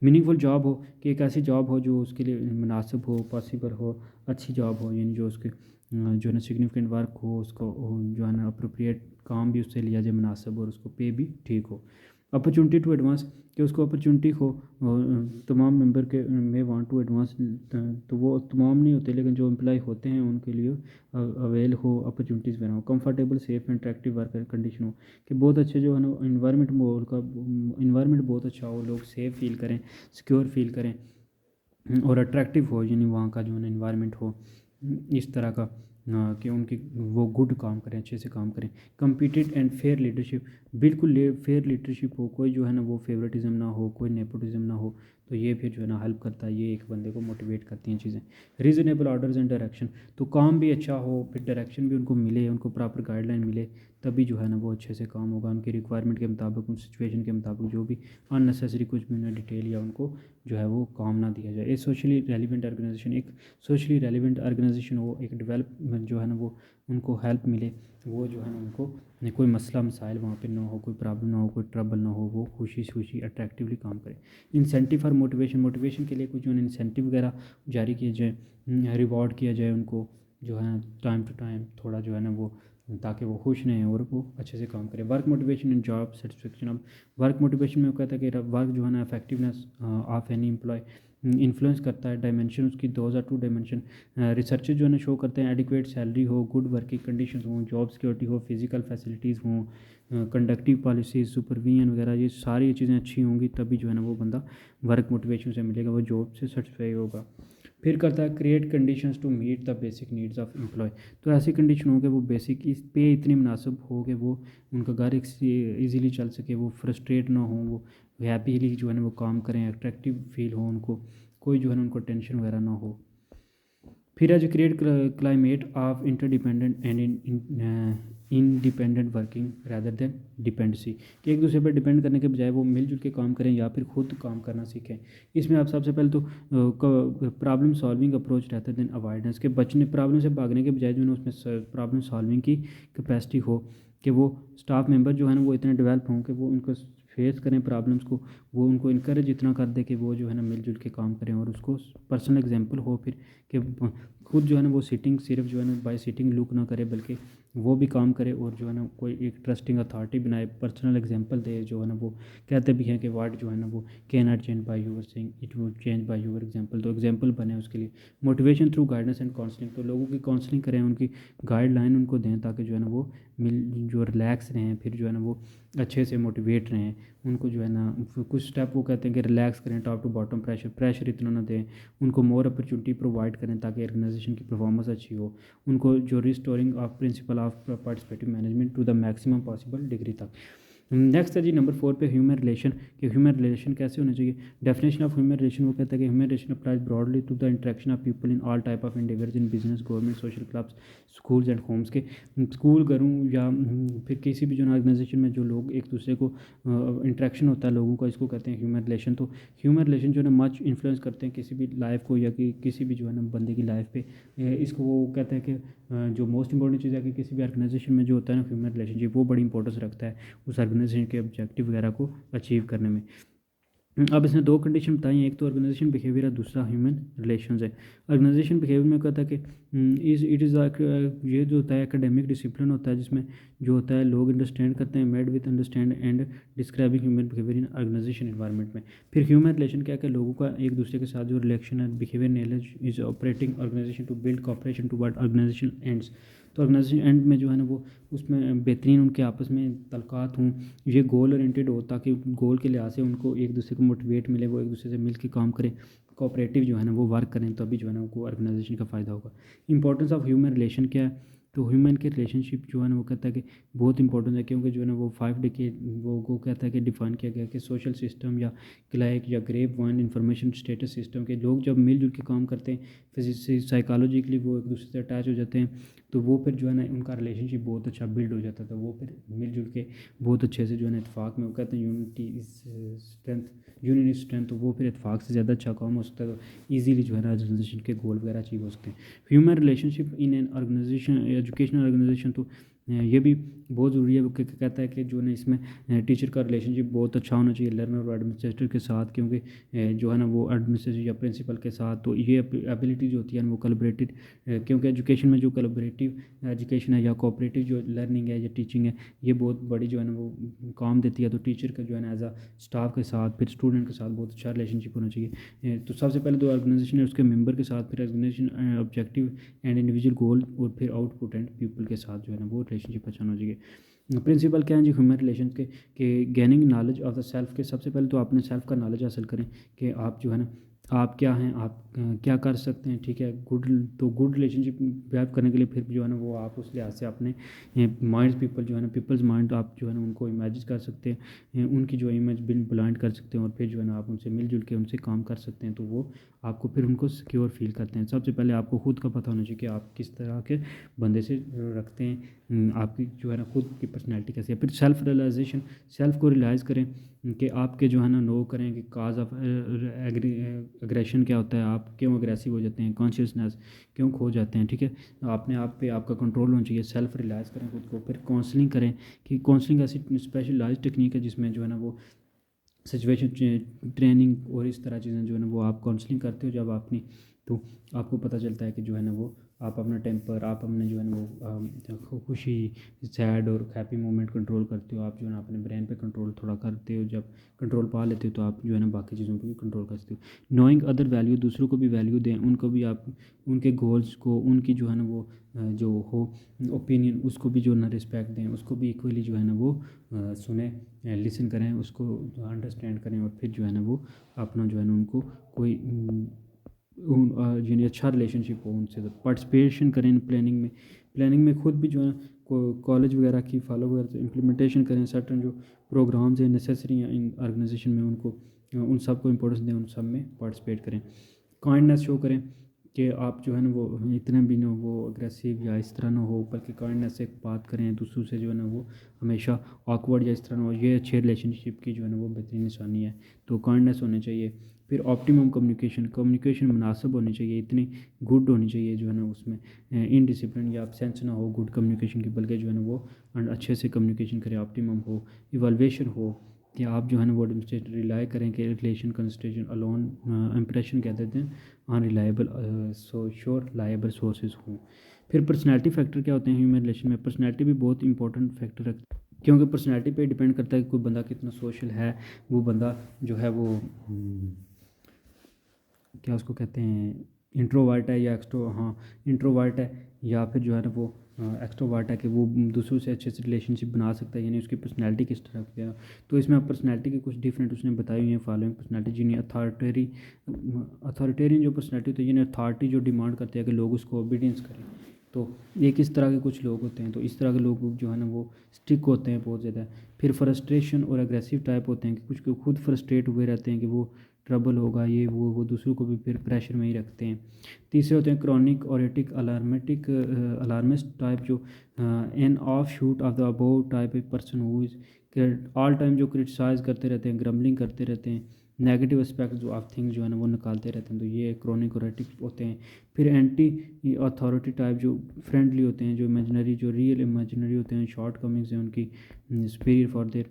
मीनिंगफुल जॉब हो, कि एक ऐसी जॉब हो जो उसके लिए मुनासिब हो, पॉसिबल हो, अच्छी जॉब हो, यानी जो उसके जो है ना सिग्निफिकेंट वर्क हो, उसको जो है ना अप्रोप्रिएट काम भी उससे लिया जाए मुनासिब, और उसको पे भी ठीक हो। अपॉर्चुनिटी टू एडवांस, कि उसको अपॉर्चुनिटी हो, तमाम मेंबर के में वांट टू एडवांस, तो वो तमाम नहीं होते लेकिन जो एम्प्लॉय होते हैं उनके लिए अवेल हो अपॉर्चुनिटीज़ वगैरह हो। Comfortable safe and attractive work condition हो, कि बहुत अच्छे जो है ना इन्वायरमेंट माहौल का इन्वायरमेंट बहुत अच्छा हो, लोग सेफ फील करें, सिक्योर फील करें, और अट्रैक्टिव हो, यानी वहाँ का जो है ना इन्वायरमेंट हो इस तरह का, कि उनकी वो गुड काम करें, अच्छे से काम करें। कम्पिटेंट एंड फेयर लीडरशिप, बिल्कुल फेयर लीडरशिप हो, कोई जो है ना वो फेवरेटिज्म ना हो, कोई नेपोटिज्म ना हो, तो ये फिर जो है ना हेल्प करता है, ये एक बंदे को मोटिवेट करती हैं चीज़ें। रीज़नेबल ऑर्डर्स एंड डायरेक्शन, तो काम भी अच्छा हो, फिर डायरेक्शन भी उनको मिले, उनको प्रॉपर गाइडलाइन मिले, तभी जो है ना वो अच्छे से काम होगा, उनकी रिक्वायरमेंट के मुताबिक, उन सिचुएशन के मुताबिक, जो भी अननेसेसरी कुछ भी उन्हें डिटेल या उनको जो है वो काम ना दिया जाए। एक सोशली रेलिवेंट ऑर्गेनाइजेशन, एक सोशली रेलिवेंट ऑर्गेनाइजेशन हो, एक डेवलपमेंट जो है ना वो उनको हेल्प मिले, वो जो है ना उनको कोई मसला मसाइल वहाँ पे ना हो, कोई प्रॉब्लम ना हो, कोई ट्रबल ना हो, वो खुशी खुशी अट्रैक्टिवली काम करे। इंसेंटिव फॉर मोटिवेशन के लिए कुछ जो इंसेंटिव वगैरह जारी किए जाए, रिवॉर्ड किया जाए उनको, जो है ना टाइम टू टाइम थोड़ा जो है ना वो, ताकि वो खुश रहें और वो अच्छे से काम करें। Work motivation and job satisfaction, अब वर्क मोटिवेशन में वो कहता है कि वर्क जो है ना effectiveness of any employ influence करता है। डायमेंशन उसकी 2 डायमेंशन रिसर्चेज जो है ना शो करते हैं, एडिक्वेट सैलरी हो, गुड वर्किंग कंडीशंस हों, जॉब सिक्योरिटी हो, फिजिकल फैसिलिटीज़ हों, कंडक्टिव पॉलिसीज़, सुपरविजन वगैरह, ये सारी चीज़ें अच्छी होंगी तभी जो है ना वो बंदा वर्क मोटिवेशन से मिलेगा, वो जॉब से सेटिस्फाई होगा। फिर करता है create conditions to meet the basic needs of employ. तो ऐसी कंडीशन हो कि वो बेसिक इस पे इतनी मुनासिब हो कि वो उनका घर ईज़िली चल सके, वो फ्रस्ट्रेट ना हो, वो हैप्पीली जो है ना वो काम करें, अट्रैक्टिव फील हो उनको, कोई जो है ना उनको टेंशन वगैरह ना हो। फिर है जो create climate of interdependent and independent working rather than dependency, कि एक दूसरे पर डिपेंड करने के बजाय वो मिलजुल के काम करें या फिर खुद काम करना सीखें। इसमें आप सबसे पहले तो प्रॉब्लम सॉल्विंग अप्रोच रहता है देन अवॉइडेंस, के बचने प्रॉब्लम से भागने के बजाय जो है ना उसमें प्रॉब्लम सॉल्विंग की कैपेसिटी हो, कि वो स्टाफ मेंबर जो है ना वो इतने डेवलप हों कि वो उनको फेस करें प्रॉब्लम्स को, वो उनको इनकरेज इतना कर दे कि वो जो है ना मिलजुल के काम करें, और उसको पर्सनल एग्जांपल हो फिर कि खुद जो है ना वो सिटिंग सिर्फ जो है ना बाय सिटिंग लुक ना करे, बल्कि वो भी काम करे और जो है ना कोई एक ट्रस्टिंग अथॉरिटी बनाए, पर्सनल एग्जांपल दे, जो है ना वो कहते भी हैं कि वर्ड जो है ना वो can not change by your saying, it will change by your example, तो एग्जांपल बने उसके लिए। Motivation through guidance and counselling, तो लोगों की काउंसलिंग करें, उनकी गाइडलाइन उनको दें ताकि जो है ना वो जो रिलैक्स रहें, फिर जो है ना वो अच्छे से मोटिवेट रहें। उनको जो है ना कुछ स्टेप वो कहते हैं कि रिलैक्स करें, टॉप टू बॉटम प्रेशर इतना ना दें, उनको मोर अपॉर्चुनिटी प्रोवाइड करें ताकि ऑर्गेनाइजेशन की परफॉर्मेंस अच्छी हो, उनको जो restoring of principle of participative management to the maximum possible degree तक। नेक्स्ट है जी नंबर 4 पे ह्यूमन रिलेशन, कि ह्यूमन रिलेशन कैसे होने चाहिए। डेफिनेशन ऑफ ह्यूमन रिलेशन वो कहता है कि human relation applies broadly to the interaction of people in all type of individuals in business, government, social clubs, schools and homes, के स्कूल करूँ या फिर किसी भी जो ऑर्गेनाइजेशन में जो लोग एक दूसरे को इंटरेक्शन होता है लोगों का, इसको कहते हैं ह्यूमन रिलेशन। तो ह्यूमन रिलेशन जो है ना मच इन्फ्लुएंस करते हैं किसी भी लाइफ को या किसी भी जो है ना बंदे की लाइफ पे। इसको वो कहते हैं कि जो मोस्ट इंपॉर्टेंट चीज़ है कि किसी भी ऑर्गेनाइजेशन में जो होता है ना ह्यूमन रिलेशनशिप, वो बड़ी इंपॉर्टेंस रखता है उस ऑर्गेनाइजेशन के ऑब्जेक्टिव वगैरह को अचीव करने में। अब इसने दो कंडीशन बताई हैं, एक तो ऑर्गेनाइजेशन बिहेवियर है, दूसरा ह्यूमन रिलेशंस है। ऑर्गेनाइजेशन बिहेवियर में कहता है कि इट इज़ ये जो होता है एकेडमिक डिसिप्लिन होता है, जिसमें जो होता है लोग अंडरस्टैंड करते हैं, made with understand and describing human behaviour in organisation environment में। फिर ह्यूमन रिलेशन क्या है कि लोगों का एक दूसरे के साथ जो रिलेशन है, behaviour knowledge is operating organisation to build cooperation toward organisation ends. तो ऑर्गेनाइजेशन एंड में जो है ना वो उसमें बेहतरीन उनके आपस में तलकात हों, ये गोल ओरिएंटेड हो ताकि गोल के लिहाज से उनको एक दूसरे को मोटिवेट मिले, वो एक दूसरे से मिल के काम करें, कोऑपरेटिव जो है ना वो वर्क करें, तभी जो है ना उनको ऑर्गेनाइजेशन का फ़ायदा होगा। इंपॉर्टेंस ऑफ ह्यूमन रिलेशन क्या है, तो ह्यूमन के रिलेशनशिप जो है ना वो कहता है कि बहुत इंपॉर्टेंट है, क्योंकि जो है ना वो 5 डिकेड वो कहता है कि डिफाइन किया गया कि सोशल सिस्टम या क्लाइक या grapevine information status system के लोग जब मिलजुल के काम करते हैं, फिजिक्स साइकोलॉजिकली वो एक दूसरे से अटैच हो जाते हैं, तो वो फिर जो है ना उनका रिलेशनशिप बहुत अच्छा बिल्ड हो जाता था, वो फिर मिलजुल के बहुत अच्छे से जो है ना इत्फाक में, वो कहते हैं unity is strength, union is strength, तो वो फिर इत्फाक से ज़्यादा अच्छा काम हो सकता है, तो ईजीली जो है ना ऑर्गेनाइजेशन के गोल वगैरह अचीव हो सकते हैं। Human relationship in an organisation, educational organisation, तो ये भी बहुत ज़रूरी है। वो कहता है कि जो है इसमें टीचर का रिलेशनशिप बहुत अच्छा होना चाहिए लर्नर और एडमिनिस्ट्रेटर के साथ, क्योंकि जो है ना वो एडमिनिस्ट्रेटर या प्रिंसिपल के साथ, तो ये एबिलिटी जो होती है वो कोलैबोरेटिव, क्योंकि एजुकेशन में जो कोलैबोरेटिव एजुकेशन है या कोऑपरेटिव जो लर्निंग है या टीचिंग है, ये बहुत बड़ी जो है ना वो काम देती है। तो टीचर का जो है ना एज आ स्टाफ के साथ, फिर स्टूडेंट के साथ बहुत अच्छा रिलेशनशिप होना चाहिए। तो सबसे पहले तो ऑर्गेनाइजेशन है उसके मेंबर के साथ, फिर ऑर्गेनाइजेशन ऑब्जेक्टिव एंड इंडिविजुअल गोल, और फिर आउटपुट एंड पीपल के साथ जो है ना वो रिलेशनशिप अच्छा होना चाहिए। प्रिंसिपल क्या है जी ह्यूमन रिलेशन के, कि gaining knowledge of the self, के सबसे पहले तो आपने सेल्फ का नॉलेज हासिल करें कि आप जो है ना आप क्या हैं, आप क्या कर सकते हैं, ठीक है। गुड रिलेशनशिप डेवलप करने के लिए फिर जो है ना वो आप उस लिहाज से अपने माइंड पीपल जो है ना पीपल्स माइंड आप जो है ना उनको इमेजिन कर सकते हैं, उनकी जो इमेज ब्लाइंड कर सकते हैं, और फिर जो है ना आप उनसे मिलजुल के उनसे काम कर सकते हैं, तो वो आपको फिर उनको सिक्योर फील करते हैं। सबसे पहले आपको खुद का पता होना चाहिए कि आप किस तरह के बंदे से रखते हैं, आपकी जो है ना खुद की पर्सनैलिटी कैसी है। फिर सेल्फ रियलाइजेशन, सेल्फ को रियलाइज़ करें कि आपके जो है ना नो करें कि काज ऑफ एग्रेशन क्या होता है, आप क्यों अग्रेसिव हो जाते हैं, कॉन्शियसनेस क्यों खो जाते हैं, ठीक है। आपने आप पे आपका कंट्रोल होना चाहिए, सेल्फ रियलाइज़ करें खुद को। फिर काउंसलिंग करें, कि काउंसलिंग ऐसी स्पेशलाइज्ड टेक्निक है जिसमें जो है ना वो सिचुएशन ट्रेनिंग और इस तरह चीज़ें जो है ना वो आप काउंसलिंग करते हो जब अपनी, तो आपको पता चलता है कि जो है ना वो आप अपना टेम्पर, आप अपने जो है ना वो खुशी, सैड और हैप्पी मोमेंट कंट्रोल करते हो। आप जो है ना अपने ब्रेन पे कंट्रोल थोड़ा करते हो। जब कंट्रोल पा लेते हो तो आप जो है ना बाकी चीज़ों पे भी कंट्रोल कर सकते हो। नोइंग अदर वैल्यू, दूसरों को भी वैल्यू दें, उनको भी आप उनके गोल्स को, उनकी जो है ना वो जो हो ओपिनियन, उसको भी जो है ना रिस्पेक्ट दें, उसको भी इक्वली जो है ना वो सुने, लिसन करें, उसको अंडरस्टैंड करें और फिर जो है ना वो अपना जो है ना उनको कोई यानी अच्छा रिलेशनशिप हो उनसे। तो पार्टिसिपेशन करें प्लानिंग में खुद भी जो है कॉलेज वगैरह की फॉलो वगैरह इम्प्लीमेंटेशन करें। सर्टन जो प्रोग्राम्स हैं नेसेसरी हैं इन ऑर्गेनाइजेशन में, उनको उन सब को इम्पोर्टेंस दें, उन सब में पार्टिसिपेट करें। काइंडनेस शो करें कि आप जो है ना वो इतना भी ना वो अग्रेसिव या इस तरह ना हो, बल्कि काइंडनेस से बात करें दूसरों से, जो है ना वो हमेशा ऑकवर्ड या इस तरह ना हो। ये अच्छे रिलेशनशिप की जो है ना वो बेहतरीन निशानी है। तो काइंडनेस होनी चाहिए। फिर ऑप्टिमम कम्युनिकेशन मुनासिब होनी चाहिए, इतनी गुड होनी चाहिए जो है ना उसमें इनडिसिप्लिन या absence ना हो गुड कम्युनिकेशन की, बल्कि जो है ना वो अच्छे से कम्युनिकेशन करें, ऑप्टिमम हो। इवैल्यूएशन हो कि आप जो है ना वो रिलाई करें कि रिलेशन कंसंट्रेशन अलोन इंप्रेशन कह देते हैं अनरिलायबल श्योर रिलायबल सोर्सेज हों। फिर पर्सनैलिटी फैक्टर क्या होते हैं ह्यूमन रिलेशन में? पर्सनैलिटी भी बहुत इंपॉर्टेंट फैक्टर है, क्योंकि पर्सनैलिटी पे डिपेंड करता है कि कोई बंदा कितना सोशल है। वो बंदा जो है वो क्या उसको कहते हैं, इंट्रोवर्ट है या इंट्रोवर्ट है, या फिर जो है ना वो एक्सट्रोवर्ट है कि वो दूसरों से अच्छे से रिलेशनशिप बना सकता है, यानी उसकी पर्सनैलिटी किस तरह की है। तो इसमें आप पर्सनैलिटी की कुछ डिफरेंट उसने बताई हुई है फॉलोइंग पर्सनैलिटी, जिन्हें अथॉरिटेरियन जो पर्सनैलिटी होती है, जिन्हें अथॉरिटी जो डिमांड करते हैं कि लोग उसको ओबीडियंस करें। तो एक इस तरह के कुछ लोग होते हैं, तो इस तरह के लोग जो है ना वो स्टिक होते हैं बहुत ज़्यादा। फिर फ्रस्ट्रेशन और एग्रेसिव टाइप होते हैं कि कुछ को खुद फ्रस्ट्रेट हुए रहते हैं कि वो ट्रबल होगा, ये वो दूसरों को भी फिर प्रेशर में ही रखते हैं। तीसरे होते हैं क्रॉनिक ऑरेटिक अलार्मिस्ट टाइप, जो an offshoot of the above type a person who is all time जो क्रिटिसाइज़ करते रहते हैं, ग्रम्बलिंग करते रहते हैं, नेगेटिव एस्पेक्ट जो ऑफ थिंग जो है ना वो निकालते रहते हैं। तो ये क्रॉनिक ऑरेटिक होते हैं। फिर एंटी अथॉरिटी टाइप, जो फ्रेंडली होते हैं, जो इमेजिनरी जो रियल इमेजिनरी होते हैं, शॉर्ट कमिंग्स हैं उनकी सुपीरियर फॉर देयर,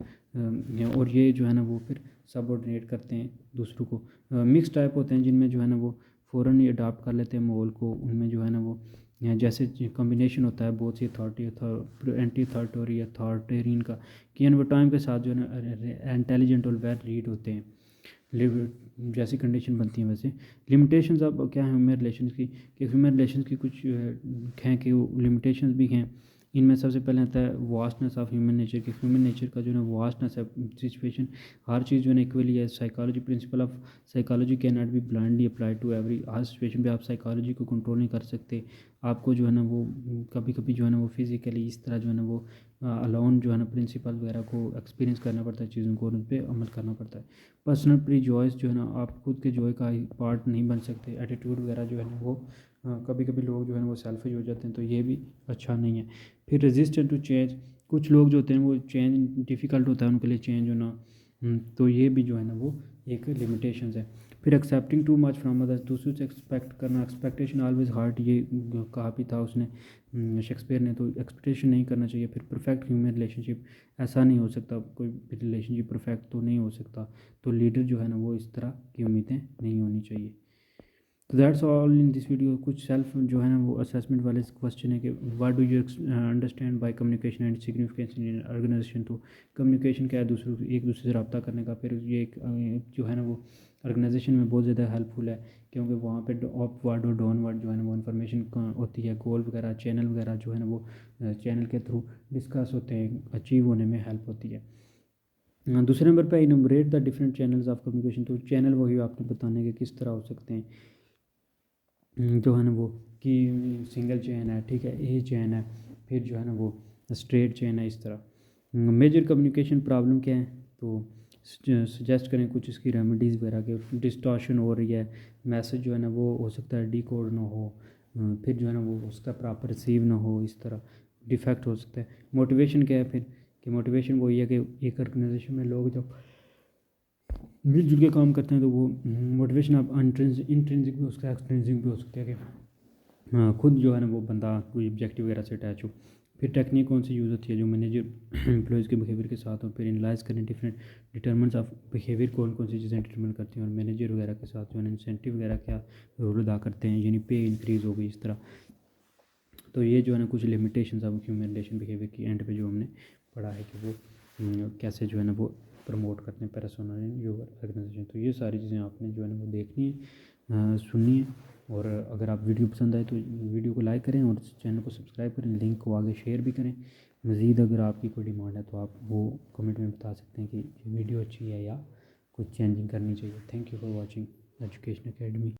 और ये जो है ना वो फिर सबऑर्डिनेट करते हैं दूसरों को। मिक्स टाइप होते हैं जिनमें जो है ना वो फ़ौरन ही अडाप्ट कर लेते हैं माहौल को, उनमें जो है ना वो जैसे कॉम्बिनेशन होता है बहुत सी एंटी अथॉरिटी अथॉरिटेरियन का, कि वो टाइम के साथ जो है ना इंटेलिजेंट और वेल रीड होते हैं। जैसी कंडीशन बनती है वैसे। लिमिटेशंस अब क्या है ह्यूमन रिलेशंस की, कि ह्यूमन रिलेशंस की कुछ हैं कि वो लिमिटेशंस भी हैं। इनमें सबसे पहले आता है वास्टनेस ऑफ ह्यूमन नेचर, कि ह्यूमन नेचर का जो है वास्टनेस है, सिचुएशन हर चीज़ जो है इक्वली है। Psychology principle of psychology can not be blindly apply to every हर सिचुएशन पे। आप साइकोलॉजी को कंट्रोल नहीं कर सकते। आपको जो है ना वो कभी कभी जो है ना वो फिज़िकली इस तरह जो है ना वो अलोन जो है ना प्रिंसिपल वगैरह को एक्सपीरियंस करना पड़ता है, चीज़ों को उन पर अमल करना पड़ता है। पर्सनल प्री जॉयस जो है ना आप खुद के जॉय का पार्ट नहीं बन सकते। एटीट्यूड वगैरह जो है ना वो कभी कभी लोग जो है ना वो सेल्फिश हो जाते हैं, तो ये भी अच्छा नहीं है। फिर रेजिस्टेंट टू चेंज, कुछ लोग जो होते हैं वो चेंज डिफ़िकल्ट होता है उनके लिए चेंज होना, तो ये भी जो है ना वो एक लिमिटेशंस है। फिर accepting too much from others, दूसरों से एक्सपेक्ट करना, एक्सपेक्टेशन ऑलवेज हार्ट, ये कहा भी था उसने शेक्सपियर ने। तो एक्सपेक्टेशन नहीं करना चाहिए। फिर परफेक्ट ह्यूमन रिलेशनशिप, ऐसा नहीं हो सकता, कोई रिलेशनशिप परफेक्ट तो नहीं हो सकता। तो लीडर जो है ना वो इस तरह की उम्मीदें नहीं होनी चाहिए। तो that's all in this video. कुछ सेल्फ जो है ना वो असेसमेंट वाले क्वेश्चन है कि what do you understand by communication and significance in organisation. तो कम्युनिकेशन क्या है, दूसरों एक दूसरे से रब्ता करने का। फिर ये एक जो है ना वो ऑर्गेनाइजेशन में बहुत ज़्यादा हेल्पफुल है, क्योंकि वहाँ पे अप वर्ड और डाउन वर्ड जो है ना वो इन्फॉर्मेशन होती है। गोल वगैरह चैनल वगैरह जो है ना वो चैनल के थ्रू डिस्कस होते हैं, अचीव होने में हेल्प होती है। दूसरे नंबर पे enumerate the different channels of communication. तो चैनल वही आपने बताने के किस तरह हो सकते हैं, जो है ना वो कि सिंगल चेन है, ठीक है, ए चेन है, फिर जो है ना वो स्ट्रेट चेन है, इस तरह। मेजर कम्युनिकेशन प्रॉब्लम क्या है, तो सजेस्ट करें कुछ इसकी रेमेडीज़ वगैरह के। डिस्टॉर्शन हो रही है, मैसेज जो है ना वो हो सकता है डिकोड ना हो, फिर जो है ना वो उसका प्रॉपर रिसीव ना हो, इस तरह डिफेक्ट हो सकता है। मोटिवेशन क्या है फिर, कि मोटिवेशन वही है कि एक ऑर्गेनाइजेशन में लोग जब मिलजुल के काम करते हैं तो वो मोटिवेशन आप इंट्रिंसिक भी हो सकता है, एक्सट्रिंसिक भी हो सकता है कि हाँ खुद जो है ना वो बंदा कोई ऑब्जेक्टिव वगैरह से अटैच हो। फिर टेक्निक कौन सी यूज़ होती है जो मैनेजर एम्प्लॉयज़ के बिहेवियर के साथ, और फिर एनालाइज करें डिफरेंट डिटर्मेंट्स ऑफ बिहेवियर, कौन कौन सी चीज़ें डिटर्मिन करती हैं, और मैनेजर वगैरह के साथ जो है इंसेंटिव वगैरह क्या रोल अदा करते हैं, यानी पे इंक्रीज़ हो गई इस तरह। तो ये जो है ना कुछ limitations of human relation behaviour की एंड पे जो हमने पढ़ा है कि वो कैसे जो है ना वो प्रमोट करते हैं पर्सोना इन योर ऑर्गेनाइजेशन। तो ये सारी चीज़ें आपने जो है ना वो देखनी है, सुननी है। और अगर आप वीडियो पसंद आए तो वीडियो को लाइक करें और चैनल को सब्सक्राइब करें, लिंक को आगे शेयर भी करें। मज़ीद अगर आपकी कोई डिमांड है तो आप वो कमेंट में बता सकते हैं कि ये वीडियो अच्छी है या कुछ चेंजिंग करनी चाहिए। Thank you for watching education academy.